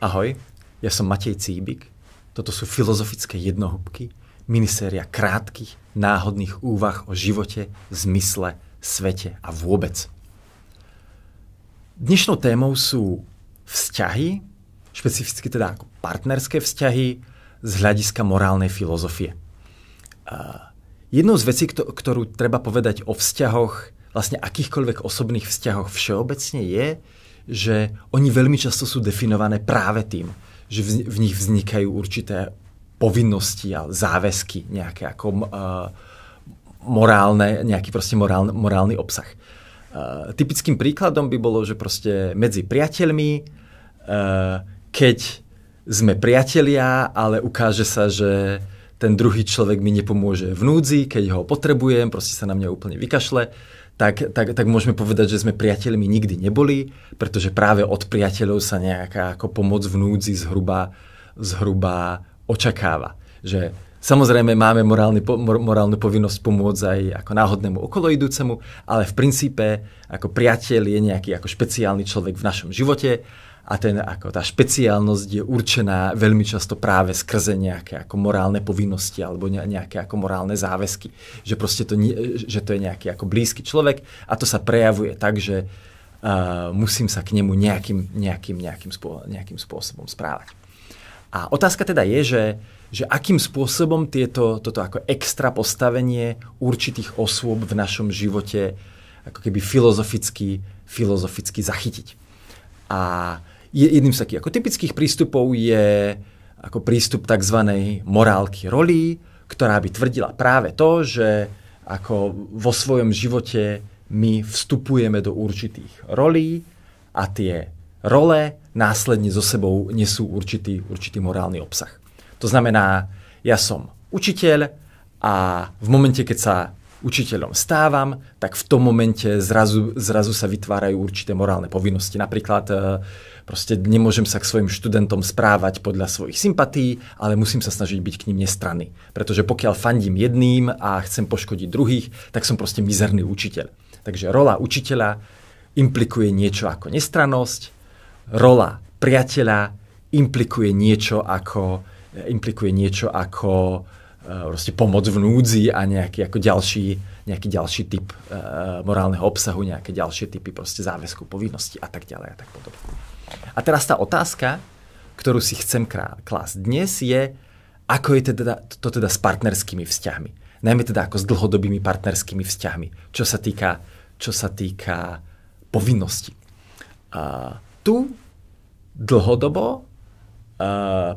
Ahoj, ja som Matej Cíbik. Toto sú filozofické jednohúbky, miniséria krátkych, náhodných úvah o živote, zmysle, svete a vôbec. Dnešnou témou sú vzťahy, špecificky teda ako partnerské vzťahy z hľadiska morálnej filozofie. Jednou z vecí, ktorú treba povedať o vzťahoch, vlastne akýchkoľvek osobných vzťahoch všeobecne je, že oni veľmi často sú definované práve tým, že v nich vznikajú určité povinnosti a záväzky, nejaké ako morálne, nejaký proste morálny obsah. Typickým príkladom by bolo, že proste medzi priateľmi, keď sme priatelia, ale ukáže sa, že ten druhý človek mi nepomôže v núdzi, keď ho potrebujem, proste sa na mňa úplne vykašle, tak môžeme povedať, že sme priateľmi nikdy neboli, pretože práve od priateľov sa nejaká ako pomoc v núdzi zhruba očakáva. Že samozrejme máme morálnu povinnosť pomôcť aj ako náhodnému okoloidúcemu, ale v princípe ako priateľ je nejaký ako špeciálny človek v našom živote a tá špeciálnosť je určená veľmi často práve skrze nejaké ako morálne povinnosti alebo nejaké ako morálne záväzky. Že proste že to je nejaký ako blízky človek a to sa prejavuje tak, že musím sa k nemu nejakým spôsobom správať. A otázka teda je, že akým spôsobom toto ako extra postavenie určitých osôb v našom živote ako keby filozoficky zachytiť. A jedným z takých ako typických prístupov je ako prístup tzv. Morálky rolí, ktorá by tvrdila práve to, že ako vo svojom živote my vstupujeme do určitých rolí a tie role následne so sebou nesú určitý morálny obsah. To znamená, ja som učiteľ a v momente, keď sa učiteľom stávam, tak v tom momente zrazu sa vytvárajú určité morálne povinnosti. Napríklad proste nemôžem sa k svojim študentom správať podľa svojich sympatí, ale musím sa snažiť byť k ním nestranný. Pretože pokiaľ fandím jedným a chcem poškodiť druhých, tak som proste mizerný učiteľ. Takže rola učiteľa implikuje niečo ako nestrannosť, rola priateľa implikuje niečo ako proste pomoc v núdzi a nejaký ďalší typ morálneho obsahu, nejaké ďalšie typy proste záväzku, povinnosti a tak ďalej a tak podobne. A teraz tá otázka, ktorú si chcem klásť dnes je, ako je to teda s partnerskými vzťahmi. Najmä teda ako s dlhodobými partnerskými vzťahmi, čo sa týka povinnosti. Tu dlhodobo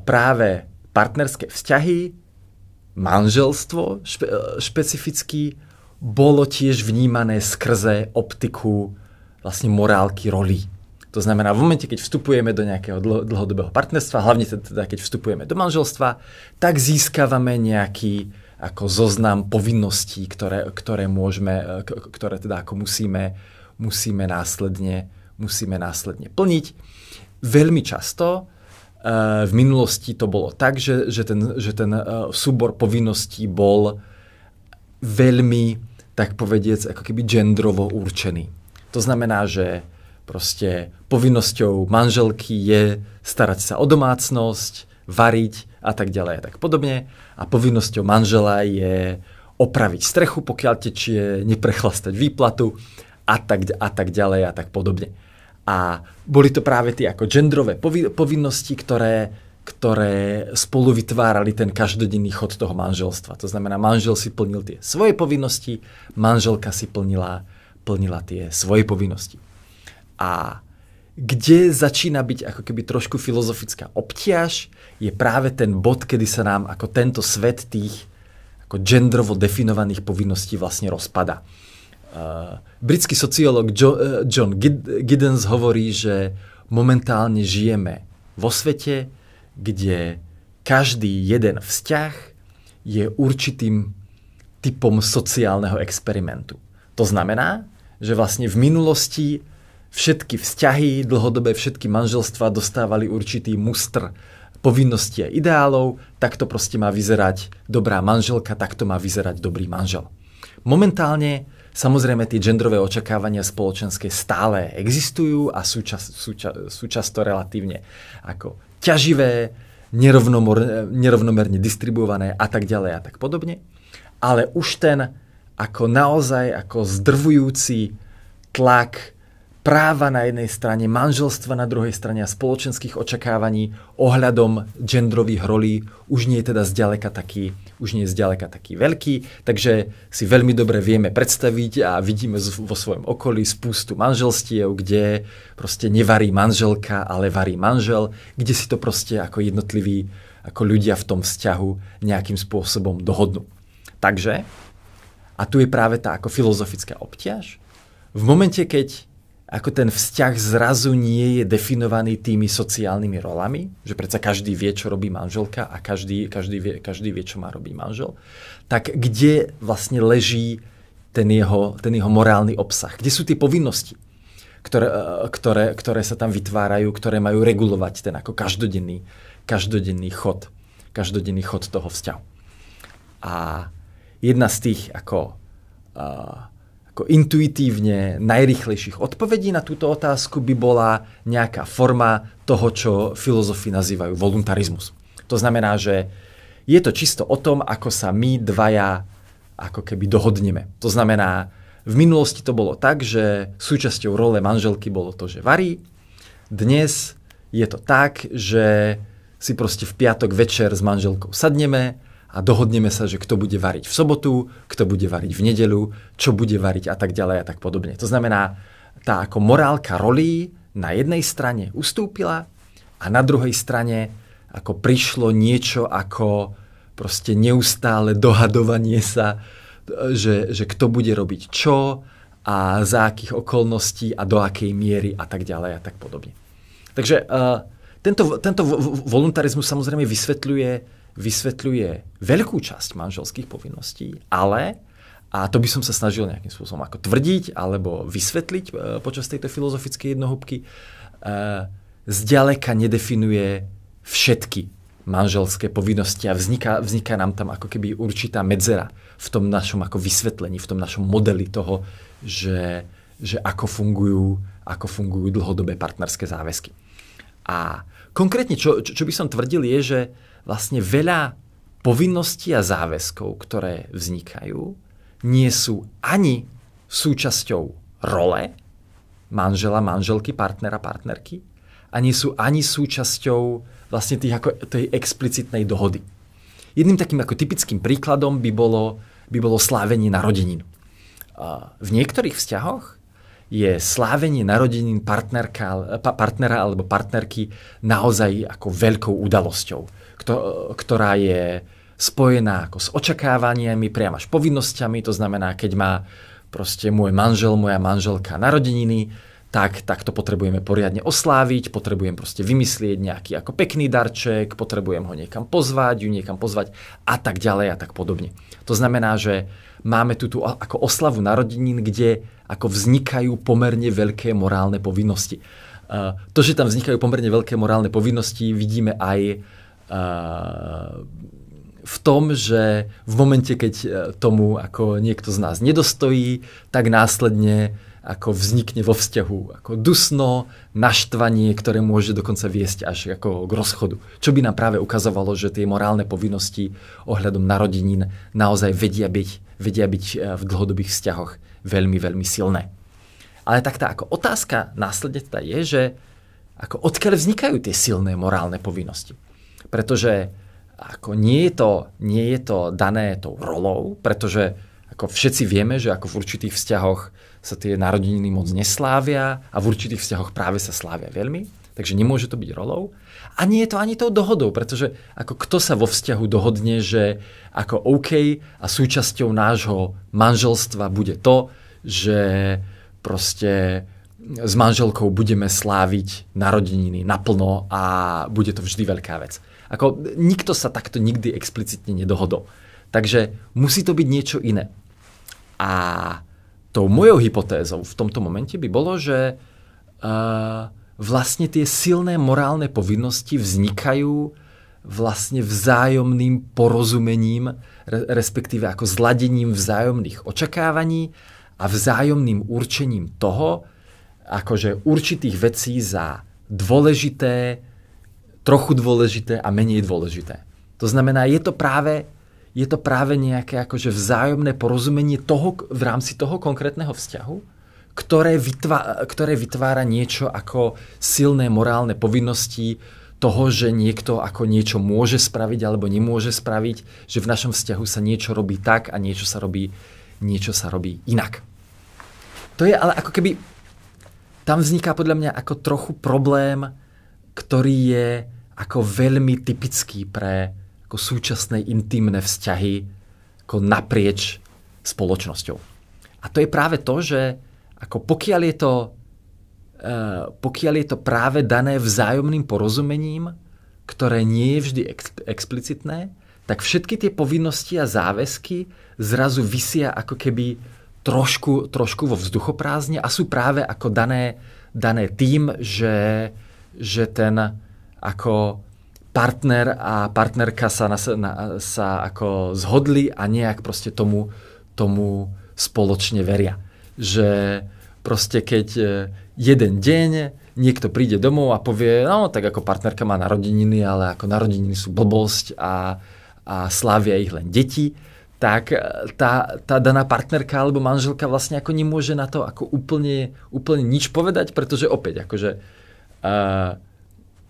práve partnerské vzťahy, manželstvo špecificky bolo tiež vnímané skrze optiku vlastne morálky rolí. To znamená, v momente, keď vstupujeme do nejakého dlhodobého partnerstva, hlavne teda keď vstupujeme do manželstva, tak získavame nejaký ako zoznam povinností, ktoré teda ako musíme následne plniť. Veľmi často v minulosti to bolo tak, že ten súbor povinností bol veľmi, tak povediec, ako keby gendrovo určený. To znamená, že proste povinnosťou manželky je starať sa o domácnosť, variť a tak ďalej a tak podobne. A povinnosťou manžela je opraviť strechu, pokiaľ tečie, neprechlastať výplatu a tak ďalej a tak podobne. A boli to práve tie ako genderové povinnosti, ktoré spolu vytvárali ten každodenný chod toho manželstva. To znamená, manžel si plnil tie svoje povinnosti, manželka si plnila tie svoje povinnosti. A kde začína byť ako keby trošku filozofická obťaž, je práve ten bod, kedy sa nám ako tento svet tých ako genderovo definovaných povinností vlastne rozpada. Britský sociológ John Giddens hovorí, že momentálne žijeme vo svete, kde každý jeden vzťah je určitým typom sociálneho experimentu. To znamená, že vlastne v minulosti všetky vzťahy, dlhodobé všetky manželstvá dostávali určitý mustr povinností a ideálov, takto proste má vyzerať dobrá manželka, takto má vyzerať dobrý manžel. Momentálne Samozrejme, tie genderové očakávania spoločenské stále existujú a sú často relatívne ako ťaživé, nerovnomerne distribuované a tak ďalej a tak podobne. Ale už ten ako naozaj ako zdrvujúci tlak práva na jednej strane, manželstva na druhej strane a spoločenských očakávaní ohľadom genderových rolí už nie je teda zďaleka taký veľký, takže si veľmi dobre vieme predstaviť a vidíme vo svojom okolí spústu manželstiev, kde proste nevarí manželka, ale varí manžel, kde si to proste ako jednotliví ako ľudia v tom vzťahu nejakým spôsobom dohodnú. Takže, a tu je práve tá ako filozofická obťaž, v momente, keď ako ten vzťah zrazu nie je definovaný tými sociálnymi rolami, že predsa každý vie, čo robí manželka a každý vie, čo má robiť manžel, tak kde vlastne leží ten jeho morálny obsah? Kde sú tie povinnosti, ktoré sa tam vytvárajú, ktoré majú regulovať ten ako každodenný chod toho vzťahu? A jedna z tých ako intuitívne najrýchlejších odpovedí na túto otázku by bola nejaká forma toho, čo filozofi nazývajú voluntarizmus. To znamená, že je to čisto o tom, ako sa my dvaja ako keby dohodneme. To znamená, v minulosti to bolo tak, že súčasťou role manželky bolo to, že varí. Dnes je to tak, že si proste v piatok večer s manželkou sadneme a dohodneme sa, že kto bude variť v sobotu, kto bude variť v nedeľu, čo bude variť a tak ďalej a tak podobne. To znamená, tá ako morálka rolí na jednej strane ustúpila a na druhej strane ako prišlo niečo ako proste neustále dohadovanie sa, že kto bude robiť čo a za akých okolností a do akej miery a tak ďalej a tak podobne. Takže tento voluntarizmus samozrejme vysvetľuje veľkú časť manželských povinností, ale, a to by som sa snažil nejakým spôsobom ako tvrdiť alebo vysvetliť počas tejto filozofickej jednohúbky, zďaleka nedefinuje všetky manželské povinnosti a vzniká nám tam ako keby určitá medzera v tom našom ako vysvetlení, v tom našom modeli toho, že ako fungujú dlhodobé partnerské záväzky. A konkrétne, čo by som tvrdil, je, že vlastne veľa povinností a záväzkov, ktoré vznikajú, nie sú ani súčasťou role manžela, manželky, partnera, partnerky a nie sú ani súčasťou vlastne tej explicitnej dohody. Jedným takým ako typickým príkladom by bolo slávenie narodenín. V niektorých vzťahoch je slávenie narodenín partnera alebo partnerky naozaj ako veľkou udalosťou, ktorá je spojená ako s očakávaniami, priam až povinnosťami. To znamená, keď má proste môj manžel, moja manželka narodeniny, tak to potrebujeme poriadne osláviť, potrebujem proste vymyslieť nejaký ako pekný darček, potrebujem ho niekam pozvať, ju niekam pozvať a tak ďalej a tak podobne. To znamená, že máme tu ako oslavu narodenín, kde ako vznikajú pomerne veľké morálne povinnosti. To, že tam vznikajú pomerne veľké morálne povinnosti, vidíme aj v tom, že v momente, keď tomu ako niekto z nás nedostojí, tak následne ako vznikne vo vzťahu ako dusno, naštvanie, ktoré môže dokonca viesť až ako k rozchodu. Čo by nám práve ukazovalo, že tie morálne povinnosti ohľadom narodenín naozaj vedia byť v dlhodobých vzťahoch veľmi, veľmi silné. Ale tak tá ako otázka následne teda je, že ako odkiaľ vznikajú tie silné morálne povinnosti. Pretože ako nie je to dané tou rolou, pretože ako všetci vieme, že ako v určitých vzťahoch sa tie narodeniny moc neslávia a v určitých vzťahoch práve sa slávia veľmi, takže nemôže to byť rolou. A nie je to ani tou dohodou, pretože ako kto sa vo vzťahu dohodne, že ako OK a súčasťou nášho manželstva bude to, že proste s manželkou budeme sláviť narodeniny naplno a bude to vždy veľká vec. Ako nikto sa takto nikdy explicitne nedohodol. Takže musí to byť niečo iné. A tou mojou hypotézou v tomto momente by bolo, že vlastne tie silné morálne povinnosti vznikajú vlastne vzájomným porozumením, respektíve ako zladením vzájomných očakávaní a vzájomným určením toho, akože určitých vecí za dôležité, trochu dôležité a menej dôležité. To znamená, je to práve nejaké akože vzájomné porozumenie toho, v rámci toho konkrétneho vzťahu, ktoré vytvára niečo ako silné morálne povinnosti toho, že niekto ako niečo môže spraviť alebo nemôže spraviť, že v našom vzťahu sa niečo robí tak a niečo sa robí inak. To je ale ako keby, tam vzniká podľa mňa ako trochu problém, ktorý je ako veľmi typický pre ako súčasné intimné vzťahy ako naprieč spoločnosťou. A to je práve to, že ako pokiaľ je to práve dané vzájomným porozumením, ktoré nie je vždy explicitné, tak všetky tie povinnosti a záväzky zrazu visia ako keby trošku vo vzduchoprázdne a sú práve ako dané tým, že ten ako partner a partnerka sa ako zhodli a nejak proste tomu spoločne veria. Že proste keď jeden deň niekto príde domov a povie, no tak ako partnerka má narodeniny, ale ako narodeniny sú blbosť a slávia ich len deti, tak tá daná partnerka alebo manželka vlastne ako nemôže na to ako úplne nič povedať, pretože opäť akože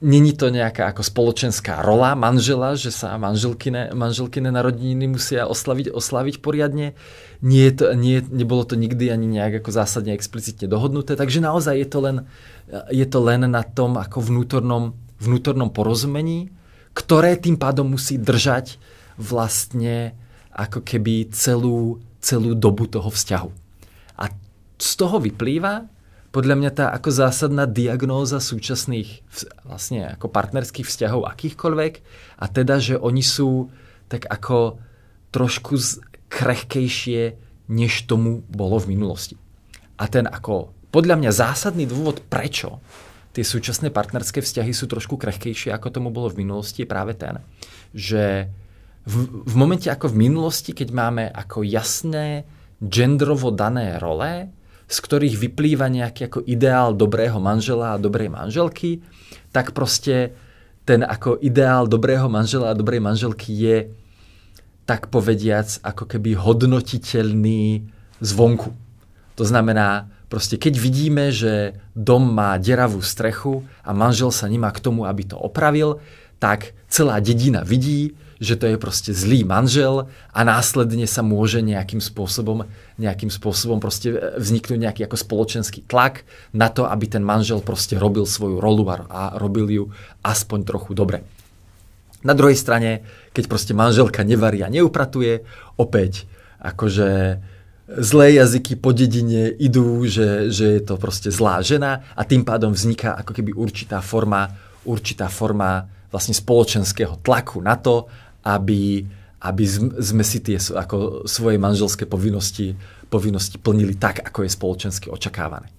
není to nejaká ako spoločenská rola manžela, že sa manželkine narodeniny musia oslaviť poriadne. Nebolo to nikdy ani nejak ako zásadne explicitne dohodnuté, takže naozaj je to len na tom ako vnútornom porozumení, ktoré tým pádom musí držať vlastne ako keby celú dobu toho vzťahu. A z toho vyplýva podľa mňa tá ako zásadná diagnóza súčasných vlastne ako partnerských vzťahov akýchkoľvek a teda, že oni sú tak ako trošku krehkejšie, než tomu bolo v minulosti. A ten ako podľa mňa zásadný dôvod, prečo tie súčasné partnerské vzťahy sú trošku krehkejšie, ako tomu bolo v minulosti, je práve ten, že v momente ako v minulosti, keď máme ako jasné genderovo dané role, z ktorých vyplýva nejaký ako ideál dobrého manžela a dobrej manželky, tak proste ten ako ideál dobrého manžela a dobrej manželky je tak povediac ako keby hodnotiteľný zvonku. To znamená, proste keď vidíme, že dom má deravú strechu a manžel sa nemá k tomu, aby to opravil, tak celá dedina vidí, že to je proste zlý manžel a následne sa môže nejakým spôsobom proste vzniknúť nejaký ako spoločenský tlak na to, aby ten manžel proste robil svoju rolu a robil ju aspoň trochu dobre. Na druhej strane, keď proste manželka nevarí a neupratuje, opäť akože zlé jazyky po dedine idú, že je to proste zlá žena a tým pádom vzniká ako keby určitá forma vlastne spoločenského tlaku na to, aby sme si tie ako svoje manželské povinnosti plnili tak, ako je spoločensky očakávané.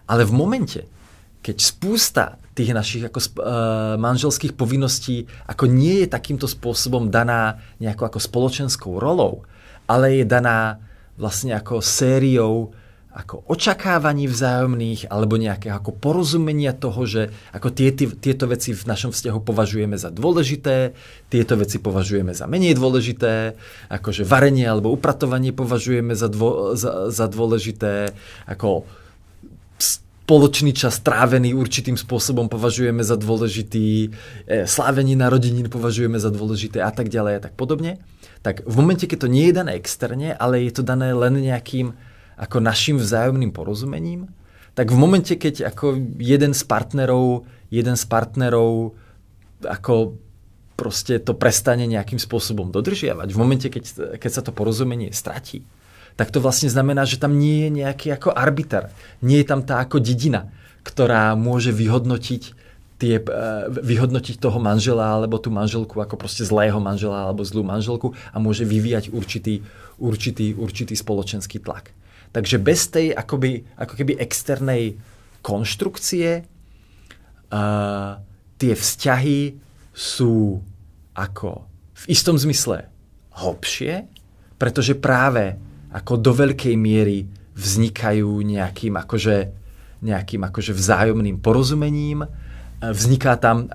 Ale v momente, keď spústa tých našich ako manželských povinností ako nie je takýmto spôsobom daná nejakou ako spoločenskou rolou, ale je daná vlastne ako sériou ako očakávaní vzájomných alebo nejakého ako porozumenia toho, že ako tieto veci v našom vzťahu považujeme za dôležité, tieto veci považujeme za menej dôležité, akože varenie alebo upratovanie považujeme za dôležité, ako spoločný čas trávený určitým spôsobom považujeme za dôležitý, slávenie narodenín považujeme za dôležité a tak ďalej a tak podobne. Tak v momente, keď to nie je dané externe, ale je to dané len nejakým ako našim vzájomným porozumením, tak v momente, keď ako jeden z partnerov ako proste to prestane nejakým spôsobom dodržiavať, v momente, keď sa to porozumenie stratí, tak to vlastne znamená, že tam nie je nejaký ako arbiter. Nie je tam tá ako dedina, ktorá môže vyhodnotiť toho manžela alebo tú manželku ako proste zlého manžela alebo zlú manželku a môže vyvíjať určitý spoločenský tlak. Takže bez tej ako keby externej konštrukcie tie vzťahy sú ako v istom zmysle hlbšie, pretože práve ako do veľkej miery vznikajú nejakým akože vzájomným porozumením, vzniká tam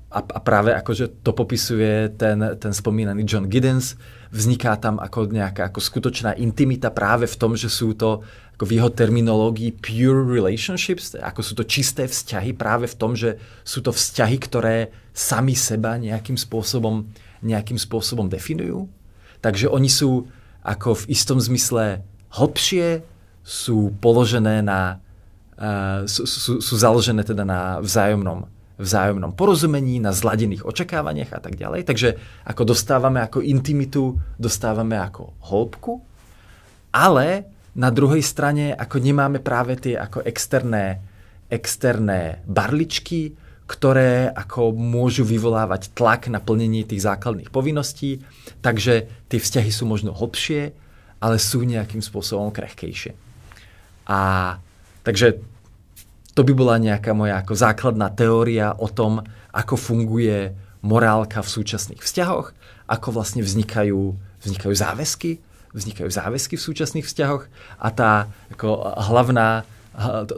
a práve akože to popisuje ten spomínaný John Giddens, vzniká tam ako nejaká ako skutočná intimita práve v tom, že sú to ako v jeho terminológii pure relationships, ako sú to čisté vzťahy práve v tom, že sú to vzťahy, ktoré sami seba nejakým spôsobom definujú. Takže oni sú ako v istom zmysle hlbšie, sú položené sú založené teda na vzájomnom porozumení, na zladených očakávaniach a tak ďalej. Takže ako dostávame ako intimitu, dostávame ako hĺbku, ale na druhej strane ako nemáme práve tie ako externé barličky, ktoré ako môžu vyvolávať tlak na plnenie tých základných povinností. Takže tie vzťahy sú možno hlbšie, ale sú nejakým spôsobom krehkejšie. A takže to by bola nejaká moja ako základná teória o tom, ako funguje morálka v súčasných vzťahoch, ako vlastne vznikajú záväzky v súčasných vzťahoch a tá ako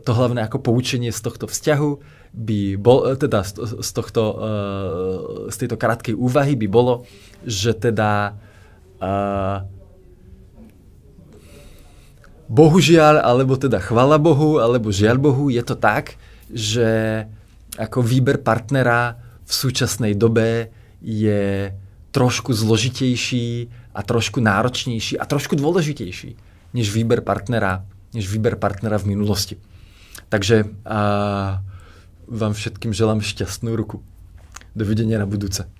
to hlavné ako poučenie z tohto vzťahu by bol, teda z tejto krátkej úvahy by bolo, že teda bohužiaľ, alebo teda chvala Bohu, alebo žiaľ Bohu, je to tak, že ako výber partnera v súčasnej dobe je trošku zložitejší a trošku náročnejší a trošku dôležitejší než výber partnera v minulosti. Takže vám všetkým želám šťastnú ruku. Dovidenia na budúce.